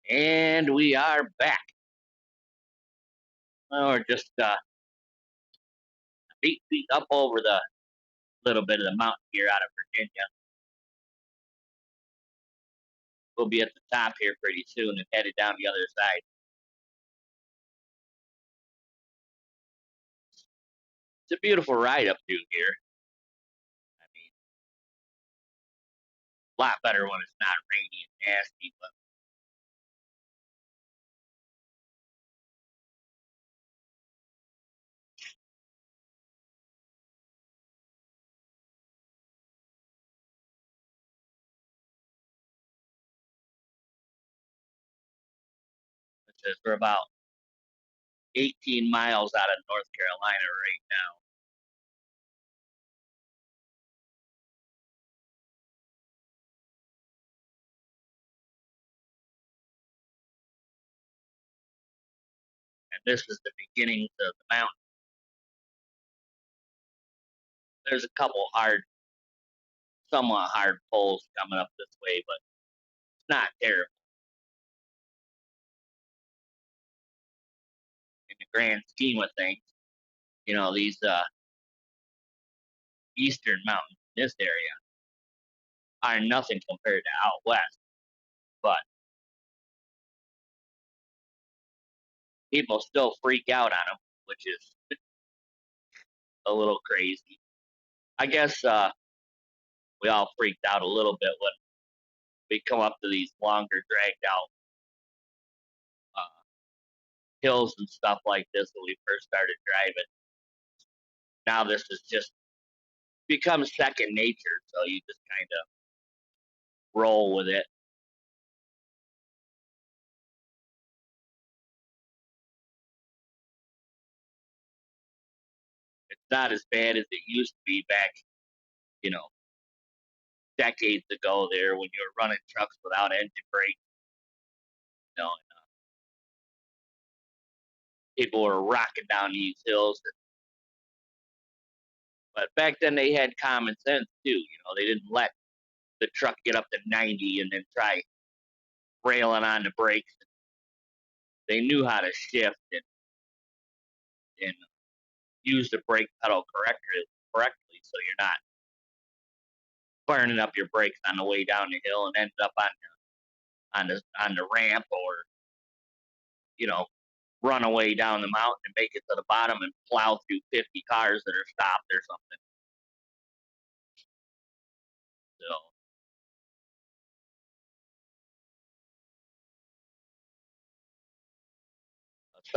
And we are back. Well, we're just 8 feet up over the little bit of the mountain here out of Virginia. We'll be at the top here pretty soon and headed down the other side. It's a beautiful ride up through here. I mean, a lot better when it's not rainy and nasty, but it says we're about 18 miles out of North Carolina right now. And this is the beginning of the mountain. There's a couple somewhat hard pulls coming up this way, but it's not terrible in the grand scheme of things. These eastern mountains in this area are nothing compared to out west. But people still freak out on them, which is a little crazy. I guess we all freaked out a little bit when we come up to these longer, dragged out uh, hills and stuff like this when we first started driving. Now this has just become second nature, so you just kind of roll with it. It's not as bad as it used to be back, you know, decades ago there when you were running trucks without engine brakes. And people were rocking down these hills. But back then they had common sense too. They didn't let the truck get up to 90 and then try railing on the brakes. They knew how to shift and use the brake pedal correctly, so you're not burning up your brakes on the way down the hill and end up on the ramp, or you know run away down the mountain and make it to the bottom and plow through 50 cars that are stopped or something. So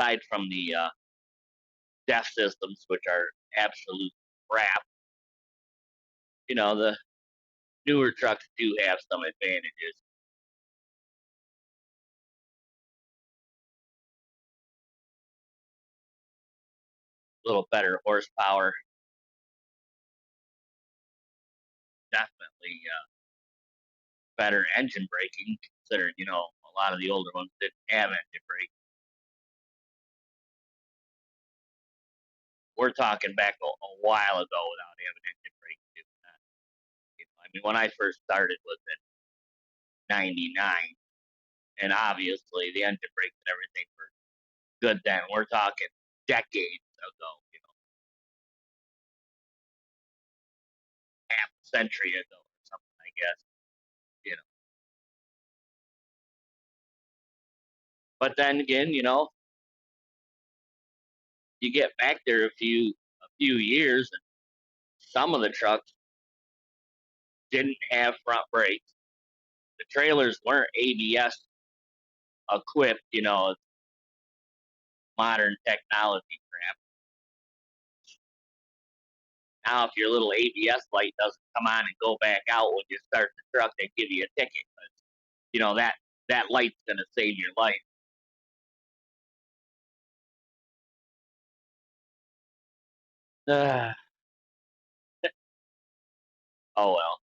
aside from the DEF systems, which are absolute crap, the newer trucks do have some advantages. A little better horsepower, definitely better engine braking, considering a lot of the older ones didn't have engine brakes. We're talking back a while ago without having engine brakes doing that. I mean, when I first started was in '99, and obviously the engine brakes and everything were good then. We're talking decades ago, half a century ago or something, I guess. You know, but then again, you get back there a few years, and some of the trucks didn't have front brakes. The trailers weren't ABS equipped, modern technology crap. Now, if your little ABS light doesn't come on and go back out when you start the truck, they give you a ticket. But, that light's gonna save your life. Uh, oh well.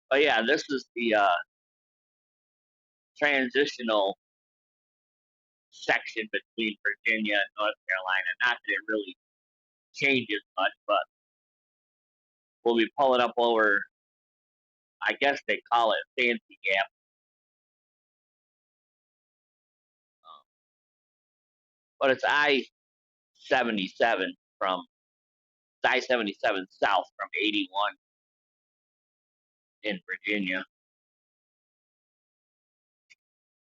But yeah, this is the transitional section between Virginia and North Carolina. Not that it really changes much, but we'll be pulling up over, I guess they call it Fancy Gap. But it's I-77 from it's I-77 south from 81 in Virginia,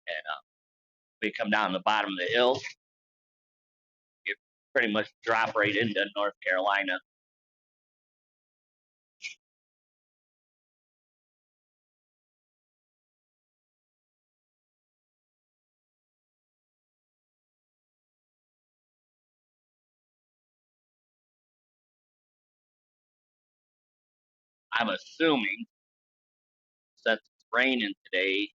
and we come down the bottom of the hill, you pretty much drop right into North Carolina. I'm assuming since it's raining today,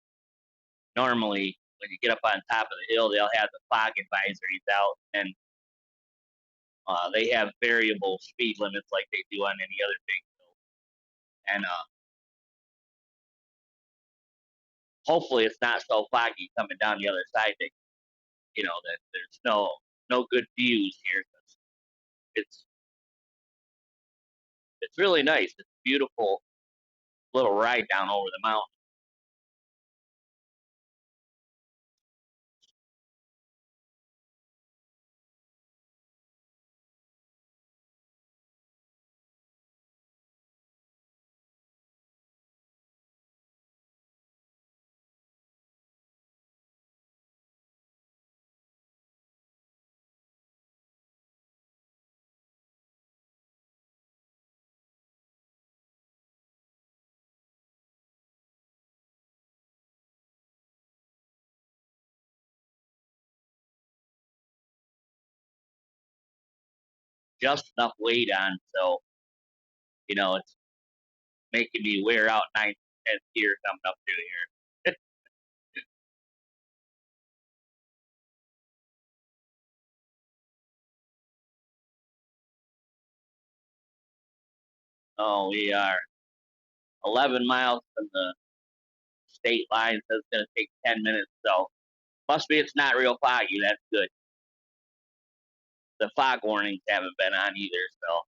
normally when you get up on top of the hill, they'll have the fog advisories out, and they have variable speed limits like they do on any other big hill. And hopefully it's not so foggy coming down the other side that that there's no good views here. 'Cause it's it's really nice. It's a beautiful little ride down over the mountain. Just enough weight on, so it's making me wear out 9th, 10th gear coming up through here. Oh, we are 11 miles from the state line, so it's going to take 10 minutes. So must be it's not real foggy. That's good. The fog warnings haven't been on either. So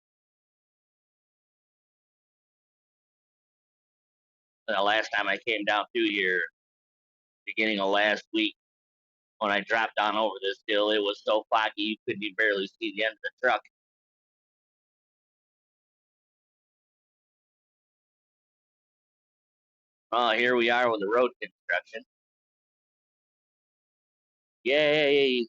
the last time I came down through here, beginning of last week, when I dropped down over this hill, it was so foggy you couldn't even barely see the end of the truck. Oh, here we are with the road construction. Yay!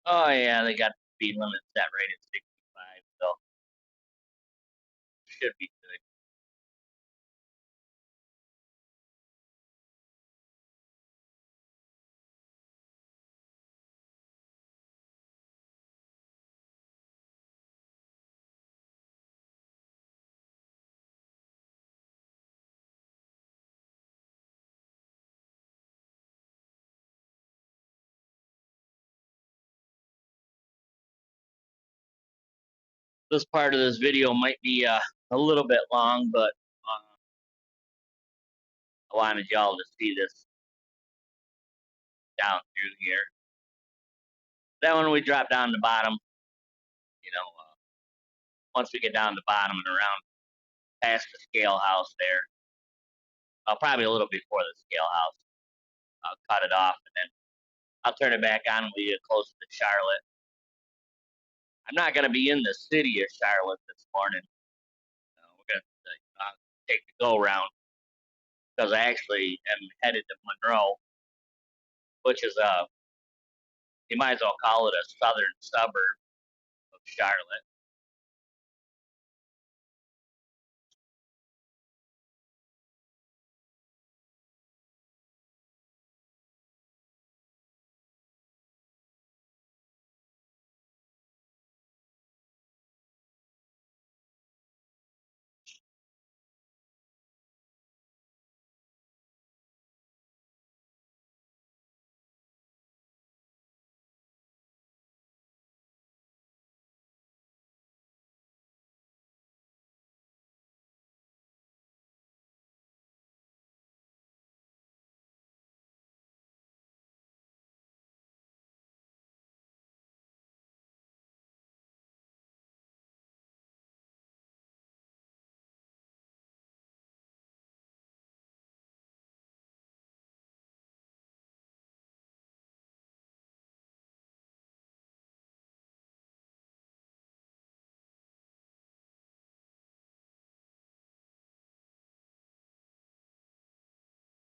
Oh yeah, they got the speed limit set right at 65, so should be good. This part of this video might be a little bit long, but I wanted y'all to see this down through here. Then when we drop down the bottom, once we get down the bottom and around past the scale house there, probably a little before the scale house, I'll cut it off and then I'll turn it back on when we get close to Charlotte. I'm not going to be in the city of Charlotte this morning. We're going to take the go round because I actually am headed to Monroe, which is you might as well call it a southern suburb of Charlotte.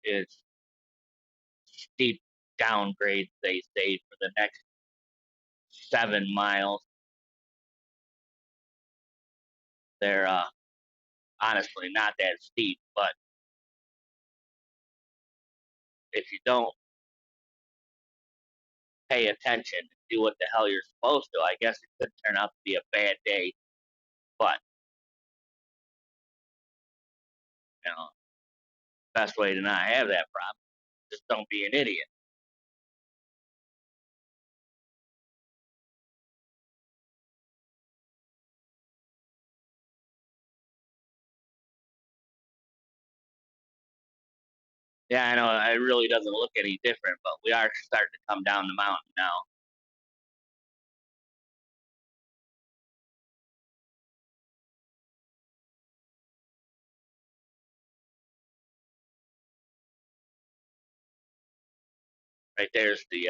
It's steep downgrades, they say, for the next 7 miles. They're honestly not that steep, but if you don't pay attention and do what the hell you're supposed to, I guess it could turn out to be a bad day. But, you know, best way to not have that problem, just don't be an idiot. Yeah, I know it really doesn't look any different, but we are starting to come down the mountain now. Right there's the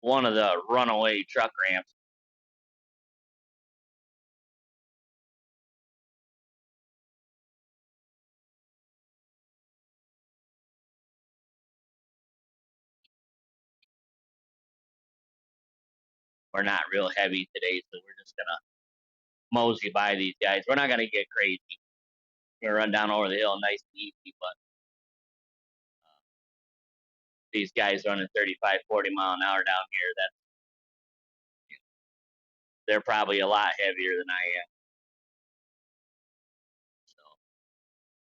one of the runaway truck ramps. We're not real heavy today, so we're just gonna mosey by these guys. We're not gonna get crazy. We're gonna run down over the hill nice and easy, but these guys running 35, 40 mile an hour down here, that they're probably a lot heavier than I am. So,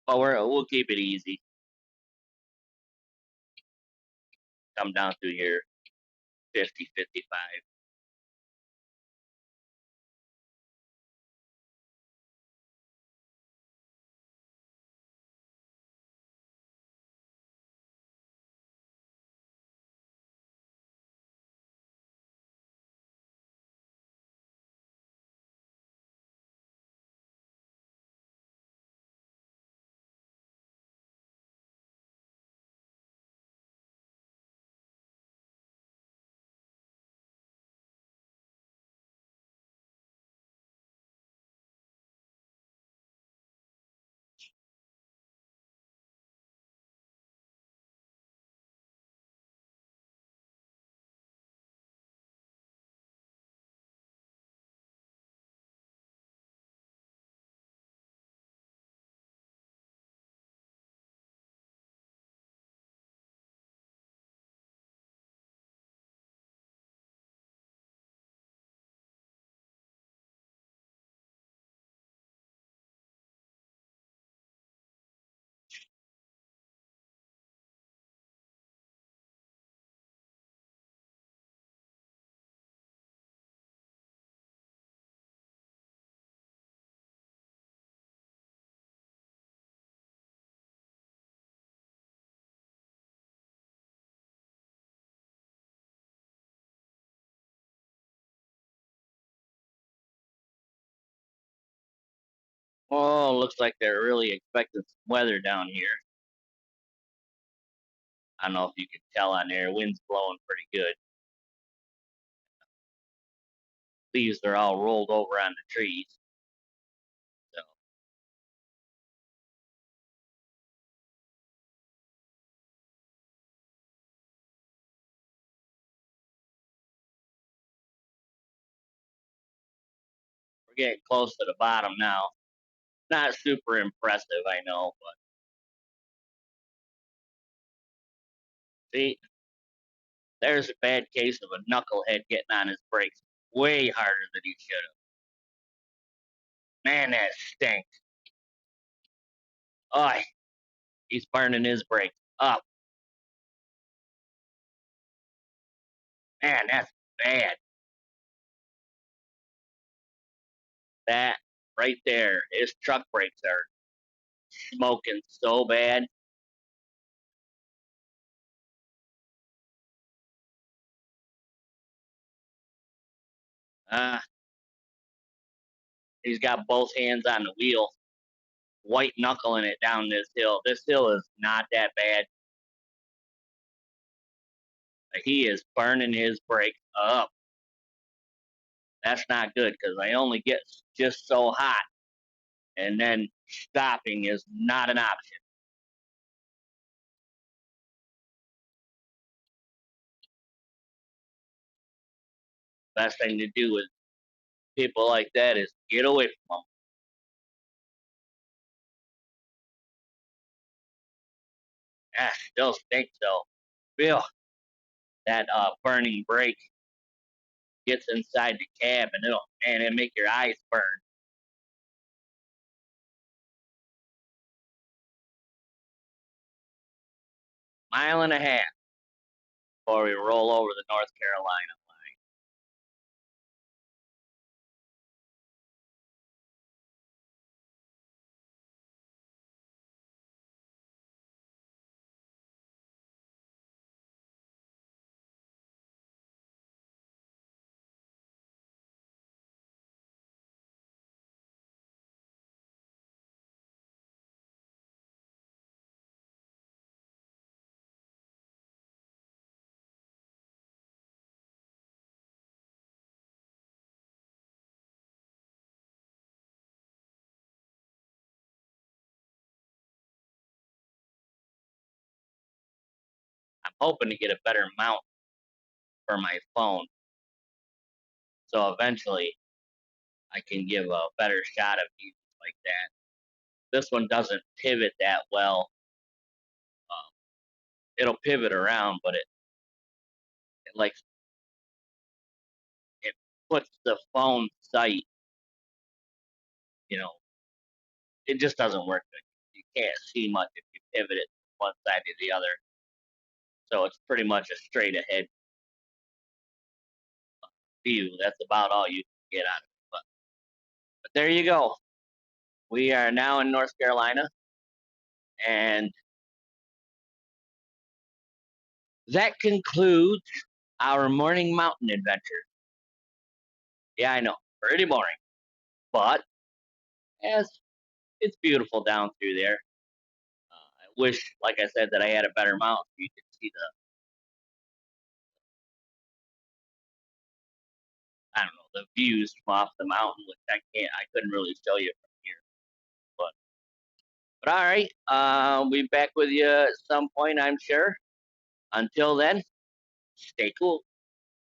but we'll keep it easy. Come down through here 50, 55. Oh, looks like they're really expecting some weather down here. I don't know if you can tell on there. Wind's blowing pretty good. Leaves are all rolled over on the trees. So we're getting close to the bottom now. Not super impressive, I know, but see, there's a bad case of a knucklehead getting on his brakes way harder than he should have. Man, that stinks. Oh, he's burning his brakes up. Man, that's bad. That right there, his truck brakes are smoking so bad. Uh, he's got both hands on the wheel, white knuckling it down this hill. This hill is not that bad. He is burning his brakes up. That's not good because I only get just so hot, and then stopping is not an option. Best thing to do with people like that is get away from them. Ah, still stinks though. Feel that burning brake gets inside the cab and it make your eyes burn. Mile and a half before we roll over the North Carolina line. I'm hoping to get a better mount for my phone, so eventually I can give a better shot of views like that. This one doesn't pivot that well. Um, it'll pivot around, but it like it puts the phone sight. You know, it just doesn't work good. You can't see much if you pivot it from one side to the other. So it's pretty much a straight ahead view. That's about all you can get out of it. But there you go. We are now in North Carolina, and that concludes our morning mountain adventure. Yeah, I know, pretty boring, but yes, it's beautiful down through there. I wish, like I said, that I had a better mount so you could see I don't know, the views from off the mountain, which I couldn't really show you from here. But all right, we'll be back with you at some point, I'm sure. Until then, stay cool.